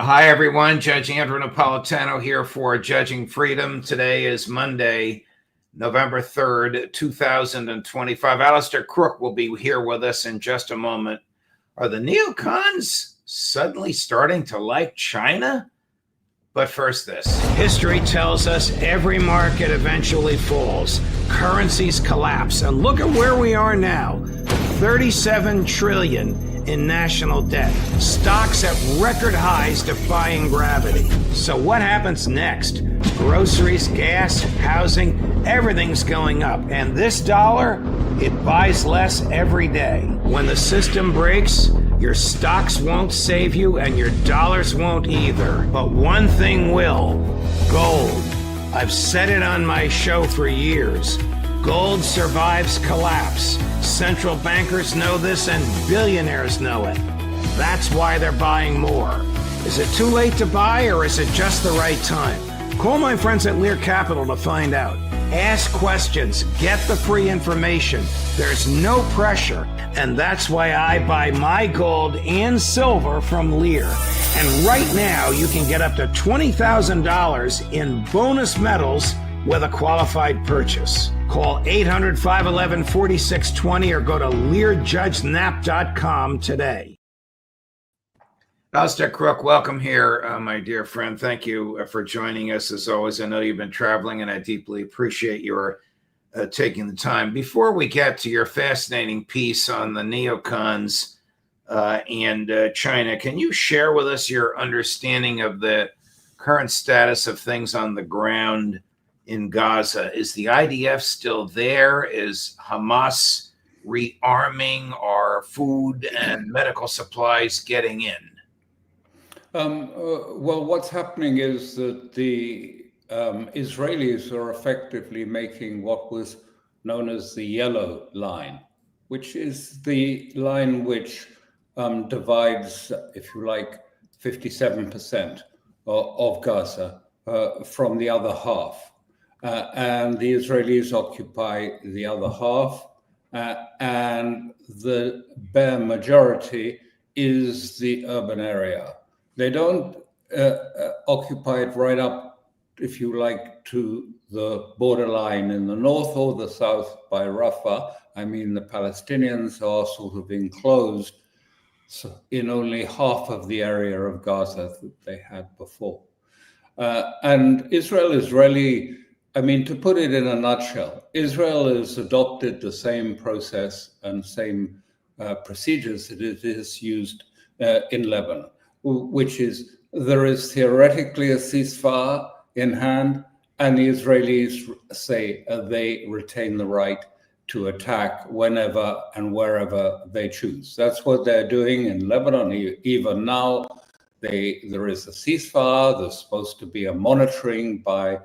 Hi, everyone. Judge Andrew Napolitano here for Judging Freedom. Today is Monday, November 3rd, 2025. Alastair Crooke will be here with us in just a moment. Are the neocons suddenly starting to like China? But first this. History tells us every market eventually falls. Currencies collapse. And look at where we are now. 37 trillion in national debt. Stocks at record highs defying gravity. So what happens next? Groceries, gas, housing, everything's going up. And this dollar, it buys less every day. When the system breaks, your stocks won't save you and your dollars won't either. But one thing will: gold. I've said it on my show for years. Gold survives collapse. Central bankers know this and billionaires know it. That's why they're buying more. Is it too late to buy or is it just the right time? Call my friends at Lear Capital to find out. Ask questions, get the free information. There's no pressure, and that's why I buy my gold and silver from Lear. And right now, you can get up to $20,000 in bonus metals with a qualified purchase. Call 800-511-4620 or go to LearJudgeNap.com today. Alastair Crooke, welcome here, my dear friend. Thank you for joining us. As always, I know you've been traveling, and I deeply appreciate your taking the time. Before we get to your fascinating piece on the neocons and China, can you share with us your understanding of the current status of things on the ground in Gaza? Is the IDF still there? Is Hamas rearming? Are food and medical supplies getting in? Well, what's happening is that the Israelis are effectively making what was known as the yellow line, which is the line which divides, if you like, 57% of Gaza from the other half. And the Israelis occupy the other half, and the bare majority is the urban area. They don't occupy it right up, if you like, to the borderline in the north or the south by Rafah. I mean, the Palestinians are sort of enclosed in only half of the area of Gaza that they had before. And Israel is really, I mean, to put it in a nutshell, Israel has adopted the same process and same procedures that it is used in Lebanon, which is there is theoretically a ceasefire in hand, and the Israelis say they retain the right to attack whenever and wherever they choose. That's what they're doing in Lebanon. Even now, there is a ceasefire. There's supposed to be a monitoring by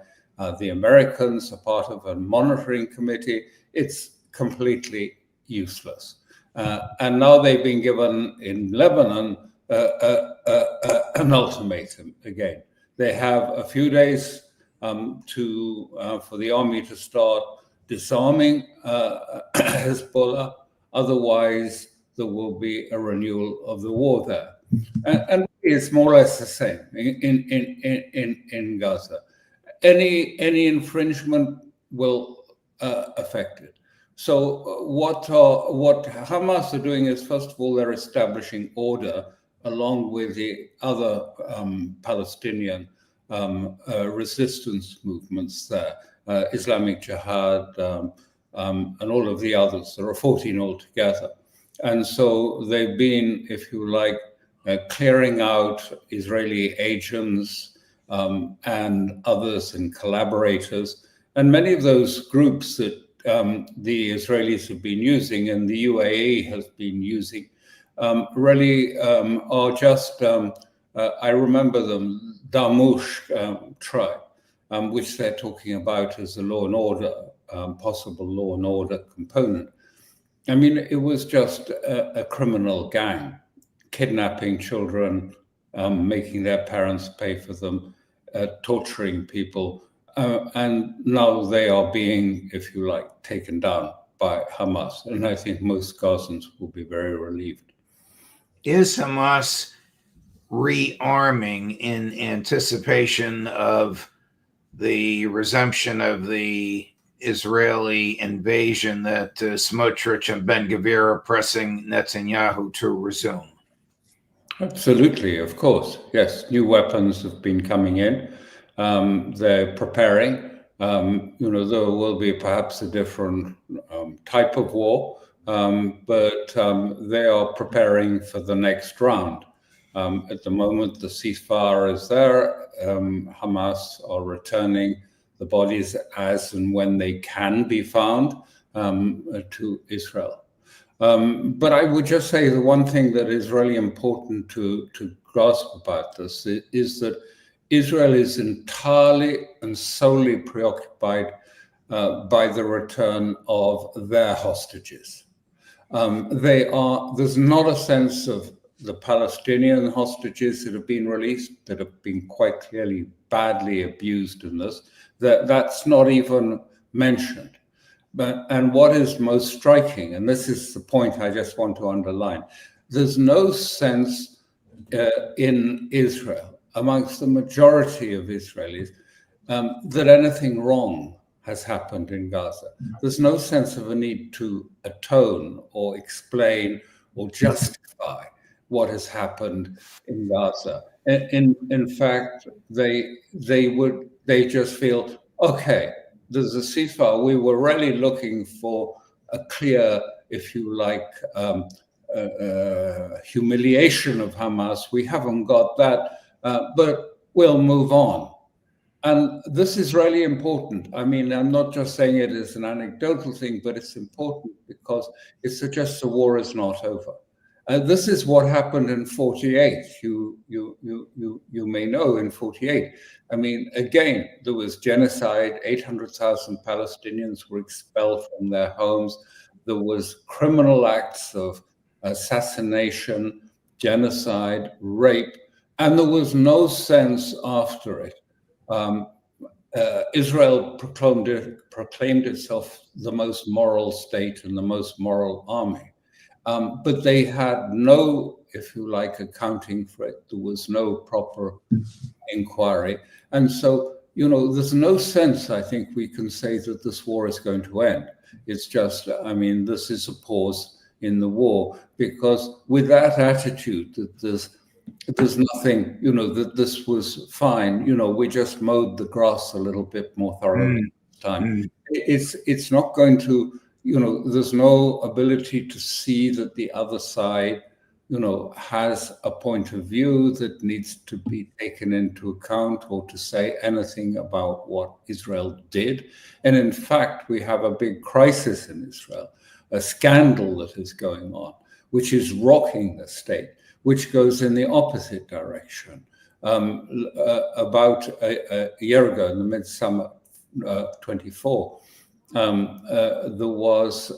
the Americans, a part of a monitoring committee. It's completely useless. And now they've been given in Lebanon an ultimatum again. They have a few days for the army to start disarming Hezbollah. Otherwise, there will be a renewal of the war there. And it's more or less the same in Gaza. Any infringement will affect it. So what Hamas are doing is, first of all, they're establishing order along with the other Palestinian resistance movements there, Islamic Jihad, and all of the others. There are 14 altogether. And so they've been, if you like, clearing out Israeli agents and others and collaborators. And many of those groups that the Israelis have been using and the UAE has been using really are just, I remember them, Damush tribe, which they're talking about as a law and order, possible law and order component. I mean, it was just a criminal gang, kidnapping children, making their parents pay for them, torturing people. And now they are being, if you like, taken down by Hamas. And I think most Gazans will be very relieved. Is Hamas rearming in anticipation of the resumption of the Israeli invasion that Smotrich and Ben-Gvir are pressing Netanyahu to resume. Absolutely, of course. Yes, new weapons have been coming in. They're preparing. There will be perhaps a different type of war, but they are preparing for the next round. At the moment, the ceasefire is there. Hamas are returning the bodies as and when they can be found to Israel. But I would just say the one thing that is really important to grasp about this is that Israel is entirely and solely preoccupied by the return of their hostages. There's not a sense of the Palestinian hostages that have been released, that have been quite clearly badly abused in this. That's not even mentioned. And what is most striking, and this is the point I just want to underline, there's no sense in Israel, amongst the majority of Israelis, that anything wrong has happened in Gaza. There's no sense of a need to atone or explain or justify what has happened in Gaza. In fact, they just feel, okay, there's a ceasefire. We were really looking for a clear, if you like, humiliation of Hamas. We haven't got that, but we'll move on. And this is really important. I mean, I'm not just saying it as an anecdotal thing, but it's important because it suggests the war is not over. This is what happened in 48. You may know in 48. I mean, again, there was genocide. 800,000 Palestinians were expelled from their homes. There was criminal acts of assassination, genocide, rape, and there was no sense after it. Israel proclaimed itself the most moral state and the most moral army. But they had no, if you like, accounting for it. There was no proper inquiry. And so, there's no sense, I think, we can say that this war is going to end. It's just, I mean, this is a pause in the war, because with that attitude that there's nothing, that this was fine, we just mowed the grass a little bit more thoroughly this time. It's not going to, there's no ability to see that the other side, has a point of view that needs to be taken into account, or to say anything about what Israel did. And in fact, we have a big crisis in Israel, a scandal that is going on, which is rocking the state, which goes in the opposite direction. About a year ago, in the midsummer 24, there was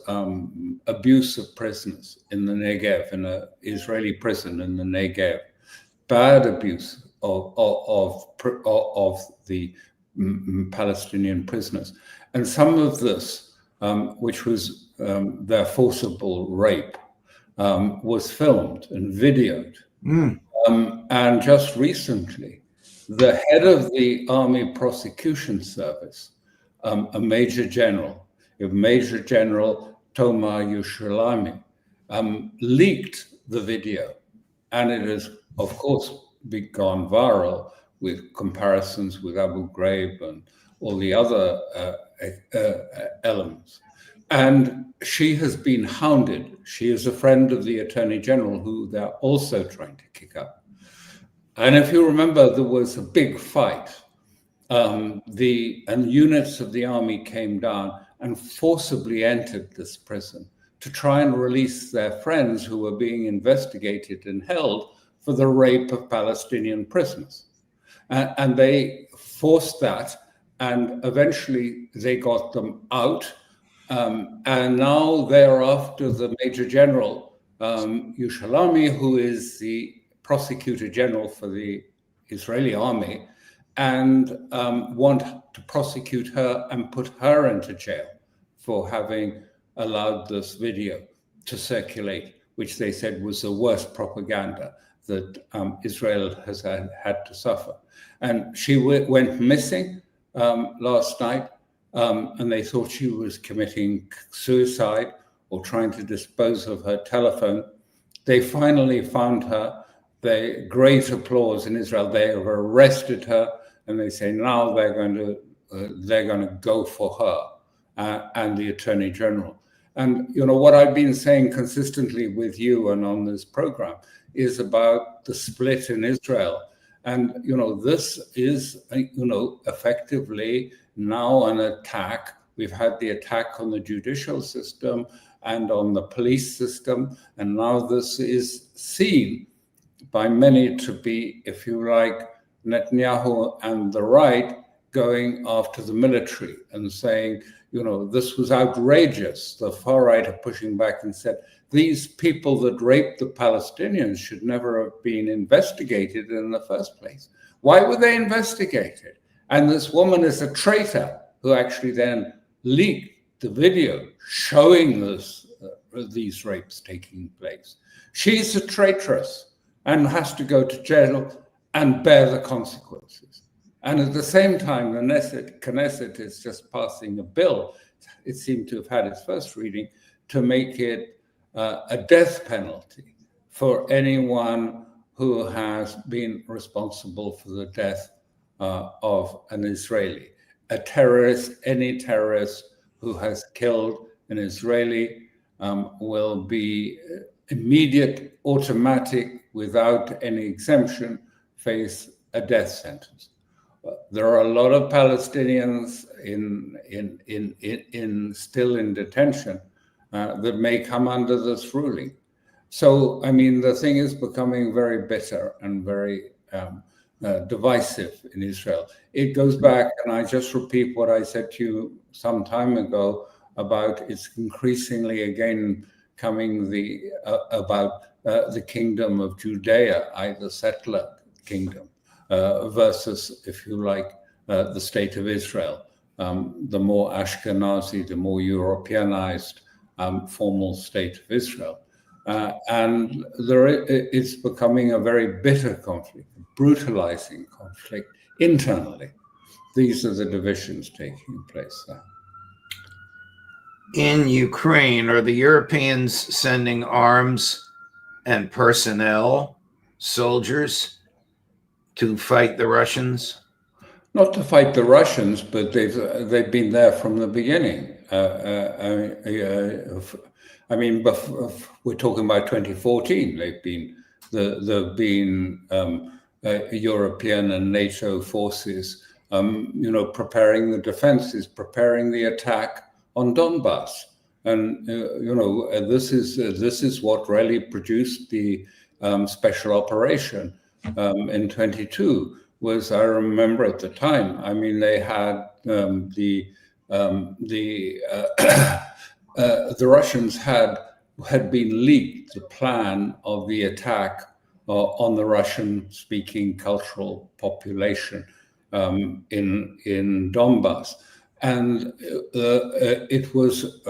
abuse of prisoners in the Negev, in an Israeli prison in the Negev, bad abuse of the Palestinian prisoners. And some of this, which was their forcible rape, was filmed and videoed. And just recently, the head of the Army Prosecution Service, a Major General Toma Yushalami, leaked the video. And it has, of course, gone viral with comparisons with Abu Ghraib and all the other elements. And she has been hounded. She is a friend of the Attorney General, who they're also trying to kick out. And if you remember, there was a big fight. And units of the army came down and forcibly entered this prison to try and release their friends who were being investigated and held for the rape of Palestinian prisoners. And they forced that, and eventually they got them out. And now they're after the Major General Yushalami, who is the Prosecutor General for the Israeli army, and want to prosecute her and put her into jail for having allowed this video to circulate, which they said was the worst propaganda that Israel has had to suffer. And she went missing last night, and they thought she was committing suicide or trying to dispose of her telephone. They finally found her. Great applause in Israel. They have arrested her, and they say now they're going to go for her and the Attorney General. And what I've been saying consistently with you and on this program is about the split in Israel. And this is effectively now an attack. We've had the attack on the judicial system and on the police system, and now this is seen by many to be, if you like, Netanyahu and the right going after the military and saying, this was outrageous. The far right are pushing back and said, these people that raped the Palestinians should never have been investigated in the first place. Why were they investigated? And this woman is a traitor who actually then leaked the video showing these rapes taking place. She's a traitress and has to go to jail and bear the consequences. And at the same time, the Knesset is just passing a bill, it seemed to have had its first reading, to make it a death penalty for anyone who has been responsible for the death of an Israeli. A terrorist, any terrorist who has killed an Israeli will be immediate, automatic, without any exemption, face a death sentence. There are a lot of Palestinians still in detention that may come under this ruling. So, the thing is becoming very bitter and very divisive in Israel. It goes back, and I just repeat what I said to you some time ago about it's increasingly again coming about the kingdom of Judea, the settler kingdom, versus, if you like, the state of Israel, the more Ashkenazi, the more Europeanized formal state of Israel. And it's becoming a very bitter conflict, brutalizing conflict internally. These are the divisions taking place there. In Ukraine, are the Europeans sending arms and personnel, soldiers, to fight the Russians? Not to fight the Russians, but they've been there from the beginning. We're talking about 2014. There've been European and NATO forces, preparing the defenses, preparing the attack on Donbass, and this is what really produced the special operation in 22. Was, I remember at the time, they had the Russians had been leaked the plan of the attack on the Russian-speaking cultural population in Donbass, and it was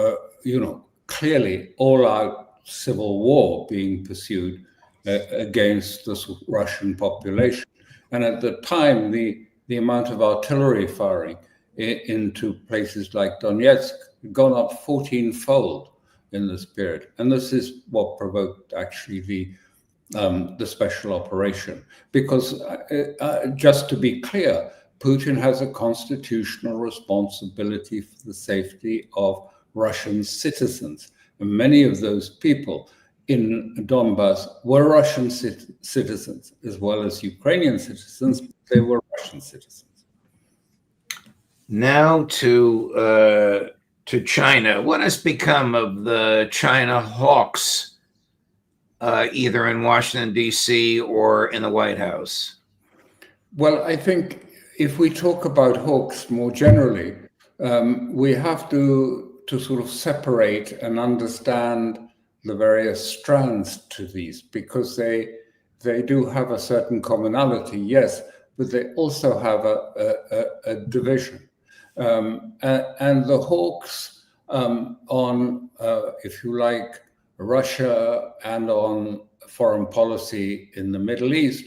clearly all-out civil war being pursued against this Russian population. And at the time, the amount of artillery firing into places like Donetsk had gone up 14-fold in this period. And this is what provoked actually the special operation. Because just to be clear, Putin has a constitutional responsibility for the safety of Russian citizens. And many of those people in Donbass were Russian citizens as well as Ukrainian citizens. They were Russian citizens. Now to China. What has become of the China hawks, either in Washington, D.C. or in the White House? Well, I think if we talk about hawks more generally, we have to sort of separate and understand the various strands to these, because they do have a certain commonality, yes, but they also have a division. And the hawks on, if you like, Russia and on foreign policy in the Middle East,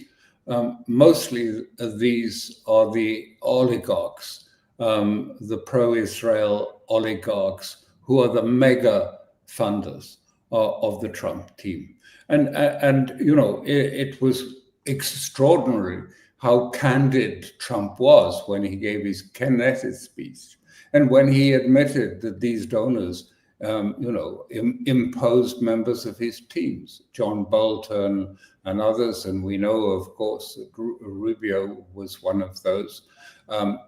mostly these are the oligarchs, the pro-Israel oligarchs, who are the mega funders of the Trump team. And you know, it was extraordinary how candid Trump was when he gave his Knesset speech, and when he admitted that these donors, imposed members of his teams, John Bolton and others, and we know, of course, that Rubio was one of those. So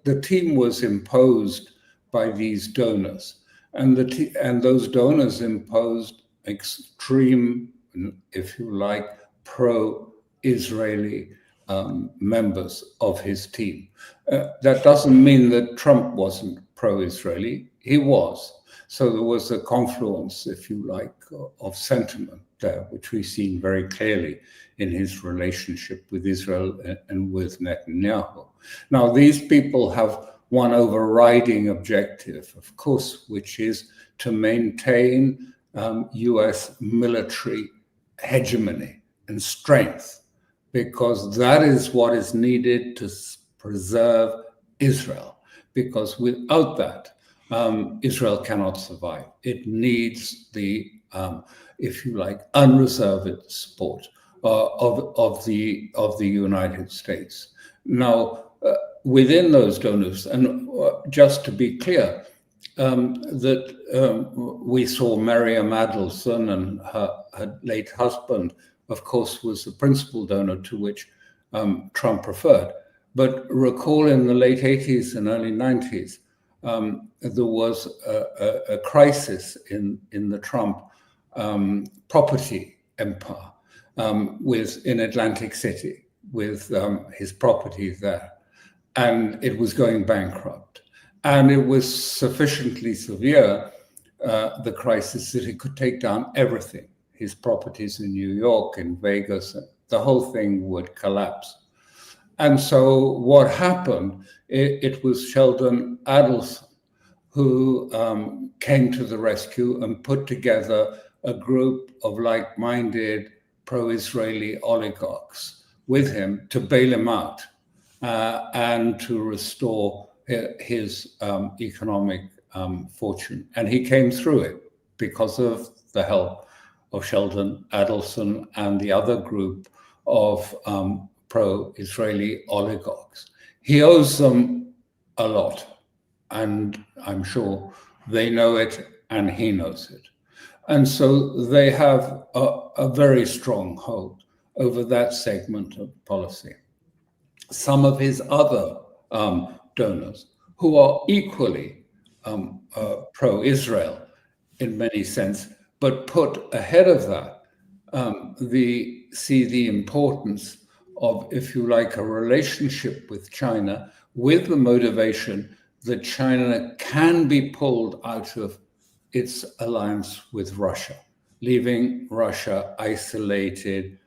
the team was imposed by these donors, and those donors imposed extreme, if you like, pro-Israeli members of his team. That doesn't mean that Trump wasn't pro-Israeli. He was. So there was a confluence, if you like, of sentiment there, which we've seen very clearly in his relationship with Israel and with Netanyahu. Now, these people have one overriding objective, of course, which is to maintain US military hegemony and strength, because that is what is needed to preserve Israel. Because without that, Israel cannot survive. It needs the, if you like, unreserved support of the United States. Now, within those donors, and just to be clear, that we saw Miriam Adelson, and her late husband, of course, was the principal donor to which Trump referred. But recall in the late 80s and early 90s, there was a crisis in the Trump property empire in Atlantic City with his properties there. And it was going bankrupt. And it was sufficiently severe, the crisis, that it could take down everything. His properties in New York, in Vegas, the whole thing would collapse. And so what happened, it was Sheldon Adelson who came to the rescue and put together a group of like-minded pro-Israeli oligarchs with him to bail him out and to restore his economic fortune. And he came through it because of the help of Sheldon Adelson and the other group of pro-Israeli oligarchs. He owes them a lot, and I'm sure they know it and he knows it. And so they have a very strong hold over that segment of policy. Some of his other donors, who are equally pro-Israel in many sense, but put ahead of that, see the importance of, if you like, a relationship with China with the motivation that China can be pulled out of its alliance with Russia, leaving Russia isolated,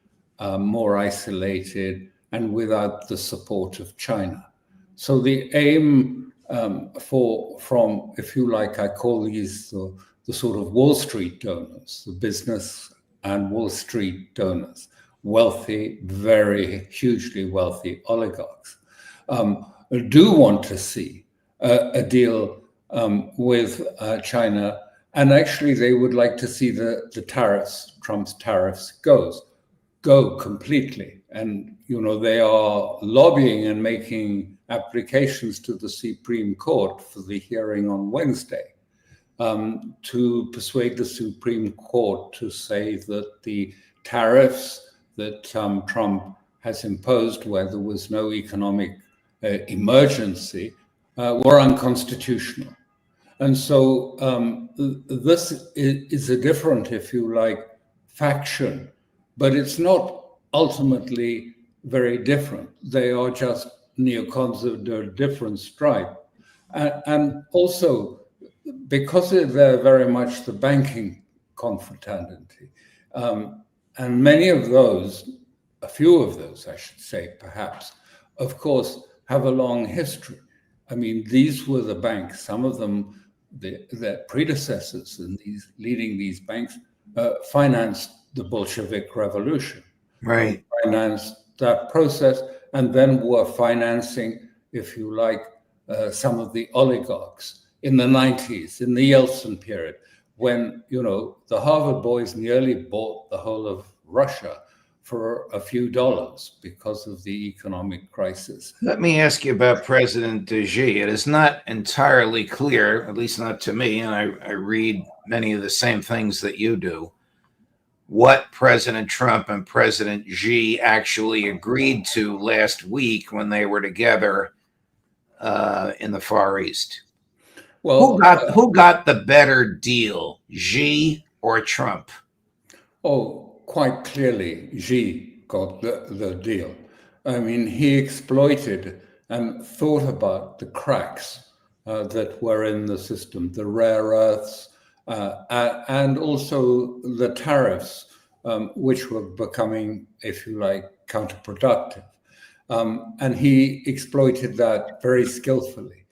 more isolated, and without the support of China. So the aim from, if you like, I call these the sort of Wall Street donors, the business and Wall Street donors, wealthy, very hugely wealthy oligarchs, do want to see a deal with China. And actually, they would like to see the tariffs, Trump's tariffs, go completely. And, you know, they are lobbying and making applications to the Supreme Court for the hearing on Wednesday to persuade the Supreme Court to say that the tariffs that Trump has imposed, where there was no economic emergency, were unconstitutional. And so this is a different, if you like, faction, but it's not ultimately very different. They are just neocons of a different stripe. And also, because they're very much the banking confraternity, and many of those, a few of those, I should say, perhaps, of course, have a long history. I mean, these were the banks, some of them their predecessors in leading these banks financed the Bolshevik Revolution, Right. financed that process, and then were financing, if you like, some of the oligarchs in the 90s, in the Yeltsin period, when, the Harvard boys nearly bought the whole of Russia for a few dollars because of the economic crisis. Let me ask you about President Xi. It is not entirely clear, at least not to me, and I read many of the same things that you do, what President Trump and President Xi actually agreed to last week when they were together in the Far East. Well, who got the better deal, Xi or Trump? Oh, quite clearly, Xi got the deal. I mean, he exploited and thought about the cracks that were in the system, the rare earths, and also the tariffs, which were becoming, if you like, counterproductive. And he exploited that very skillfully.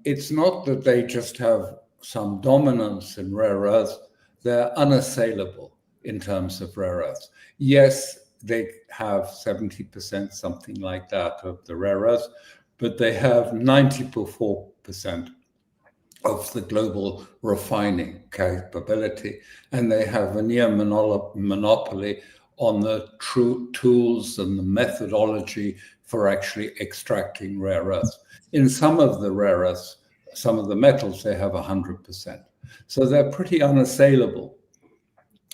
It's not that they just have some dominance in rare earths, they're unassailable in terms of rare earths. Yes, they have 70%, something like that, of the rare earths, but they have 94% of the global refining capability, and they have a near monopoly on the true tools and the methodology for actually extracting rare earths. In some of the rare earths, some of the metals, they have 100%. So they're pretty unassailable.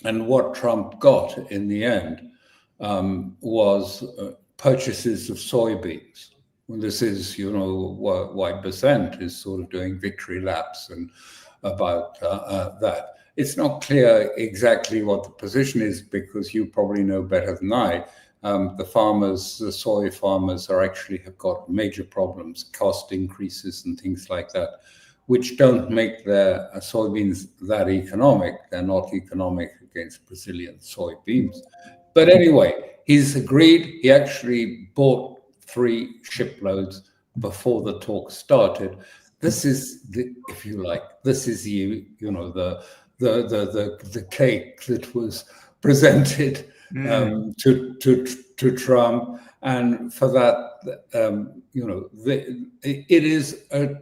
And what Trump got in the end was purchases of soybeans. Well, this is, why Besant is sort of doing victory laps and about that. It's not clear exactly what the position is, because you probably know better than I. The soy farmers have got major problems, cost increases and things like that, which don't make their soybeans that economic. They're not economic against Brazilian soybeans. But anyway, he's agreed. He actually bought 3 shiploads before the talk started. This is if you like, this is the cake that was presented to Trump, and for that, it is a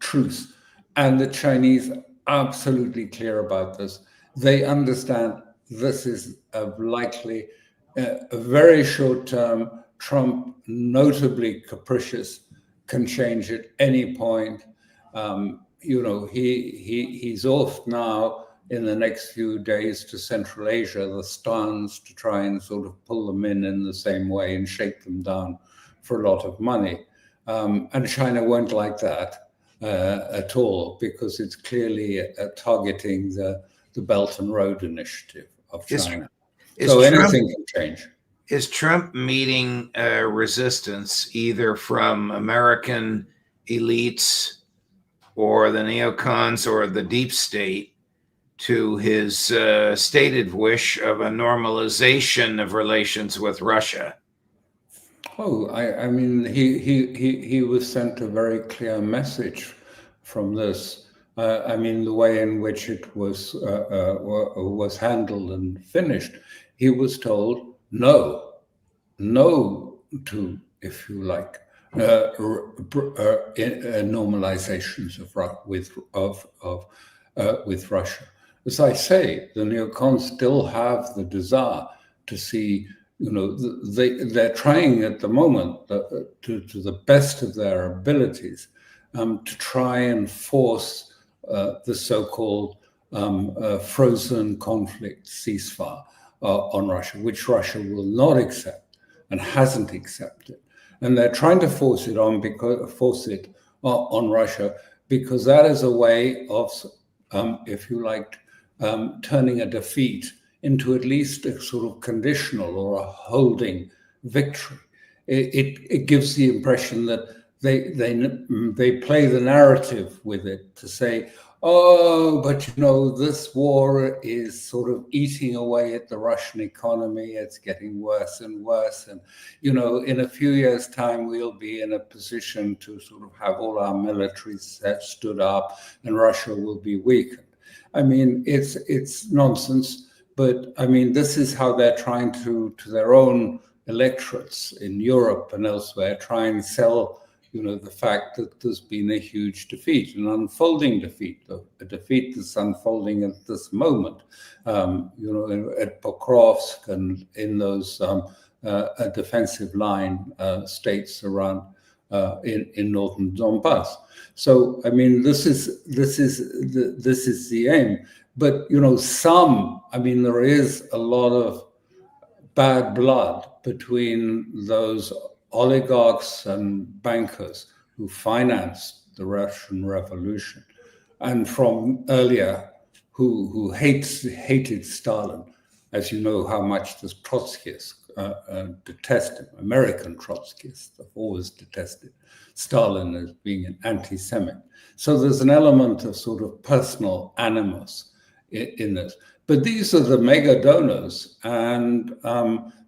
truce. And the Chinese are absolutely clear about this. They understand this is likely a very short term. Trump, notably capricious, can change at any point. He's off now in the next few days to Central Asia, the stans, to try and sort of pull them in the same way and shake them down for a lot of money. And China won't like that at all, because it's clearly targeting the Belt and Road Initiative of China. So anything can change. Is Trump meeting resistance either from American elites or the neocons or the deep state to his stated wish of a normalization of relations with Russia? Oh, I mean, he was sent a very clear message from this. I mean, the way in which it was handled and finished, he was told no to, if you like, normalizations with Russia. As I say, the neocons still have the desire to see. They're trying at the moment to the best of their abilities to try and force the so-called frozen conflict ceasefire on Russia, which Russia will not accept and hasn't accepted. And they're trying to force it on Russia, because that is a way of, if you like, turning a defeat into at least a sort of conditional or a holding victory. It gives the impression that they play the narrative with it to say, Oh, but this war is sort of eating away at the Russian economy. It's getting worse and worse. And, in a few years' time, we'll be in a position to sort of have all our military stood up and Russia will be weakened. I mean, it's nonsense. But I mean, this is how they're trying to their own electorates in Europe and elsewhere, try and sell the fact that there's been a huge defeat, an unfolding defeat, a defeat that's unfolding at this moment, at Pokrovsk and in those defensive line states around in northern Donbass. So, I mean, this is the aim. But there is a lot of bad blood between those oligarchs and bankers who financed the Russian Revolution, and from earlier who hated Stalin, as you know how much the Trotskyists detested. American Trotskyists have always detested Stalin as being an anti-Semite. So there's an element of sort of personal animus in this. But these are the mega donors, and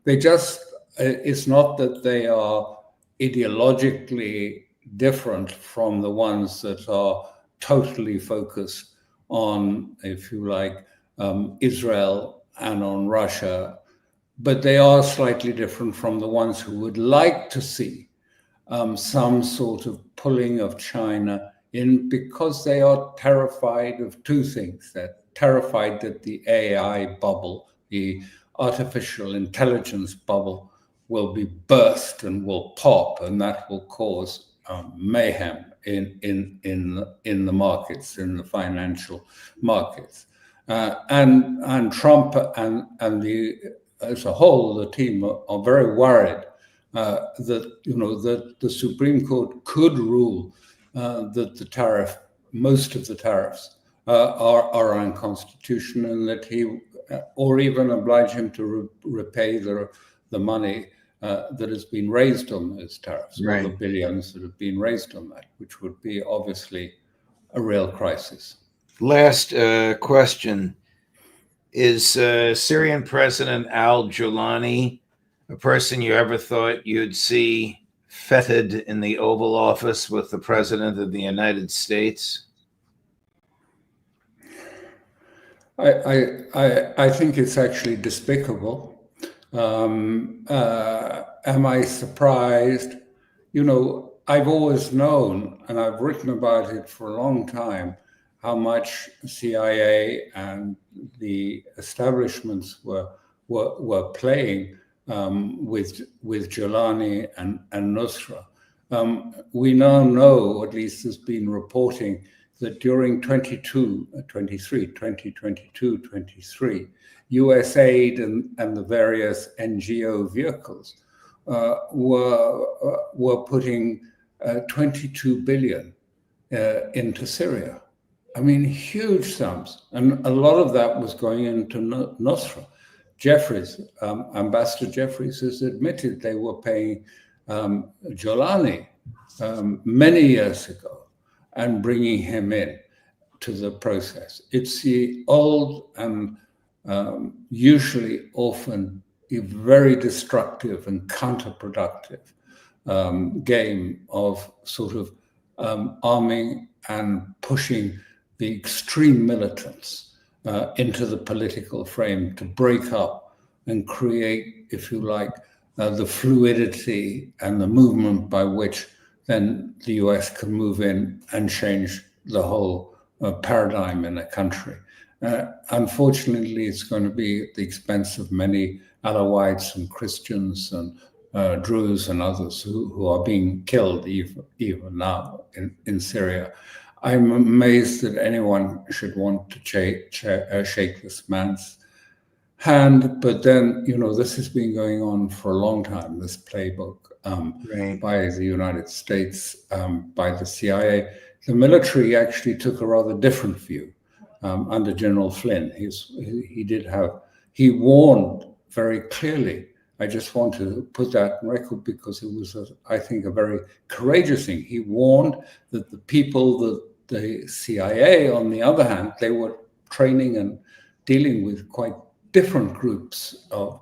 they just, it's not that they are ideologically different from the ones that are totally focused on, if you like, Israel and on Russia, but they are slightly different from the ones who would like to see some sort of pulling of China in, because they are terrified of two things. They're terrified that the AI bubble, the artificial intelligence bubble, will be burst and will pop, and that will cause mayhem in the markets, in the financial markets, and Trump and the as a whole, the team are very worried that the Supreme Court could rule that most of the tariffs are unconstitutional, and that he, or even oblige him to repay the money that has been raised on those tariffs, right, all the billions that have been raised on that, which would be obviously a real crisis. Last question. Is Syrian President al-Jolani a person you ever thought you'd see feted in the Oval Office with the President of the United States? I think it's actually despicable. Am I surprised? I've always known, and I've written about it for a long time, how much CIA and the establishments were playing with Jolani and Nusra. We now know, at least there's been reporting, that during 2022-23, US aid and the various NGO vehicles were putting 22 billion into Syria. I mean, huge sums. And a lot of that was going into Nusra. Ambassador Jeffries has admitted they were paying Jolani many years ago and bringing him in to the process. It's the old and usually often very destructive and counterproductive game of sort of arming and pushing the extreme militants into the political frame to break up and create, if you like, the fluidity and the movement by which then the US can move in and change the whole paradigm in a country. Unfortunately, it's going to be at the expense of many Alawites and Christians and Druze and others who are being killed even now in Syria. I'm amazed that anyone should want to shake this man's hand, but then, this has been going on for a long time, this playbook by the United States, by the CIA. The military actually took a rather different view under General Flynn. He warned very clearly. I just want to put that on record because it was, I think, a very courageous thing. He warned that the people that the CIA, on the other hand, they were training and dealing with quite different groups of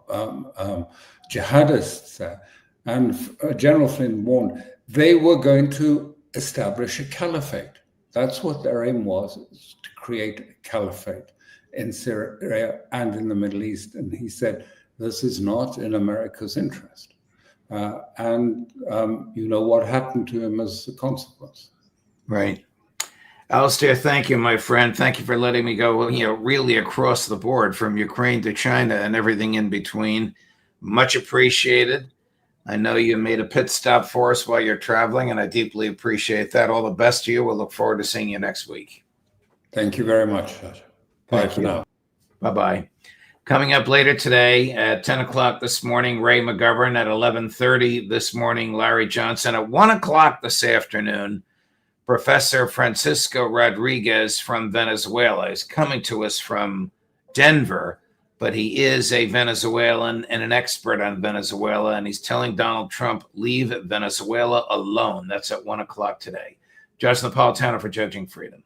jihadists. And General Flynn warned they were going to establish a caliphate. That's what their aim was, to create a caliphate in Syria and in the Middle East. And he said, this is not in America's interest. And you know what happened to him as a consequence. Right. Alastair, thank you, my friend. Thank you for letting me go, really across the board from Ukraine to China and everything in between. Much appreciated. I know you made a pit stop for us while you're traveling, and I deeply appreciate that. All the best to you. We'll look forward to seeing you next week. Thank you very much. Bye for now. Bye-bye. Coming up later today at 10 o'clock this morning, Ray McGovern. At 11:30 this morning, Larry Johnson. At 1 o'clock this afternoon, Professor Francisco Rodriguez from Venezuela is coming to us from Denver, but he is a Venezuelan and an expert on Venezuela, and he's telling Donald Trump, leave Venezuela alone. That's at 1 o'clock today. Judge Napolitano for Judging Freedom.